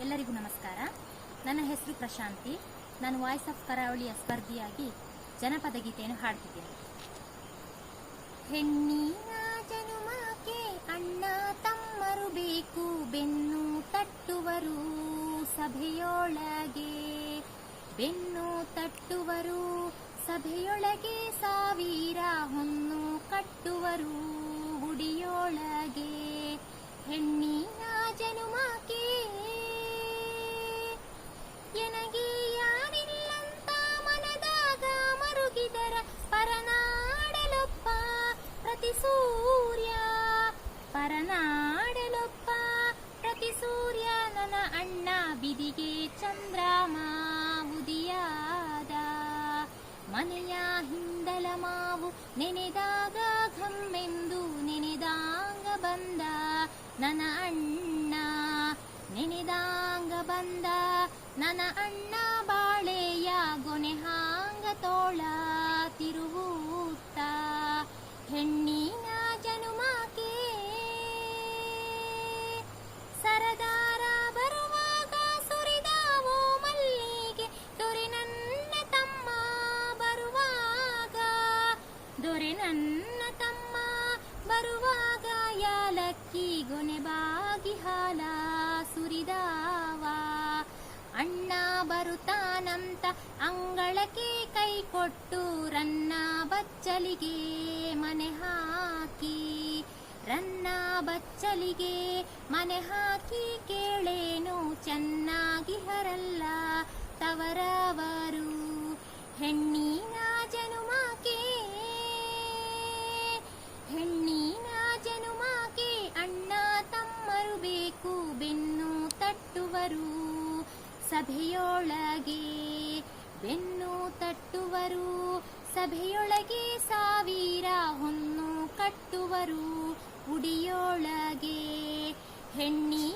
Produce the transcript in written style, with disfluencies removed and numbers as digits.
ಎಲ್ಲರಿಗೂ ನಮಸ್ಕಾರ. ನನ್ನ ಹೆಸರು ಪ್ರಶಾಂತಿ. ನಾನು ವಾಯ್ಸ್ ಆಫ್ ಕರಾವಳಿಯ ಸ್ಪರ್ಧಿಯಾಗಿ ಜನಪದ ಗೀತೆಯನ್ನು ಹಾಡ್ತಿದ್ದೇನೆ. ಹೆಣ್ಣಿನ ಜನುಮಕ್ಕೆ ಅಣ್ಣ ತಮ್ಮರು ಬೇಕು, ಬೆನ್ನು ತಟ್ಟುವರು ಸಭೆಯೊಳಗೆ. ಬೆನ್ನು ತಟ್ಟುವರು ಸಭೆಯೊಳಗೆ, ಸಾವಿರ ಹೊನ್ನು ಕಟ್ಟುವರು ಗುಡಿಯೊಳಗೆ. ಹೆಣ್ಣಿನ ಜನುಮಕ್ಕೆ ಎನಗೆ ಯಾರಿಲ್ಲಂತ ಮನದಾಗ ಮರುಗಿದರ, ಪರನಾಡಲೊಪ್ಪ ಪ್ರತಿ ಸೂರ್ಯ, ಪರನಾಡಲೊಪ್ಪ ಪ್ರತಿ ಸೂರ್ಯ. ನನ್ನ ಅಣ್ಣ ಬಿದಿಗೆ ಚಂದ್ರಮ ಉದಿಯಾದ, ಮನೆಯ ಹಿಂದಲ ಮಾವು ನೆನೆದಾಗ ಘಮ್ಮೆಂದು ನೆನೆದಾಂಗ ಬಂದ. ನನ್ನ ಅಣ್ಣ ನೆನೆದಾಂಗ ಬಂದ, ನನ್ನ ಅಣ್ಣ ಬಾಳೆಯ ಗೊನೆ ಹಾಂಗ ತೋಳ ತಿರುವುತ್ತ. ಹೆಣ್ಣಿನ ಜನುಮಕ್ಕೆ ಸರದಾರ ಬರುವಾಗ ಸುರಿದಾವೋ ಮಲ್ಲಿಗೆ, ದೊರೆ ನನ್ನ ತಮ್ಮ ಬರುವಾಗ, ದೊರೆ ನನ್ನ ತಮ್ಮ ಬರುವಾಗ. ಯಾಲಕ್ಕಿ ಗೊನೆ ಬಾಗಿ ಹಾಲ ಸುರಿದಾವ, ಅಣ್ಣ ಬರುತ್ತಾನಂತ ಅಂಗಳಕ್ಕೆ ಕೈ ಕೊಟ್ಟು ರನ್ನ ಬಚ್ಚಲಿಗೆ ಮನೆ ಹಾಕಿ, ರನ್ನ ಬಚ್ಚಲಿಗೆ ಮನೆ ಹಾಕಿ. ಕೇಳೇನು ಚೆನ್ನಾಗಿ ಹರಲ್ಲ ತವರವರು. ಹೆಣ್ಣಿನ ಜನುಮಕ್ಕೆ, ಹೆಣ್ಣಿನ ಜನುಮಕ್ಕೆ ಅಣ್ಣ ತಮ್ಮರು ಬೇಕು, ಬೆನ್ನು ತಟ್ಟುವರು ಸಭೆಯೊಳಗೆ. ಬೆನ್ನು ತಟ್ಟುವರು ಸಭೆಯೊಳಗೆ, ಸಾವಿರ ಹೊನ್ನು ಕಟ್ಟುವರು ಉಡಿಯೊಳಗೆ. ಹೆಣ್ಣಿ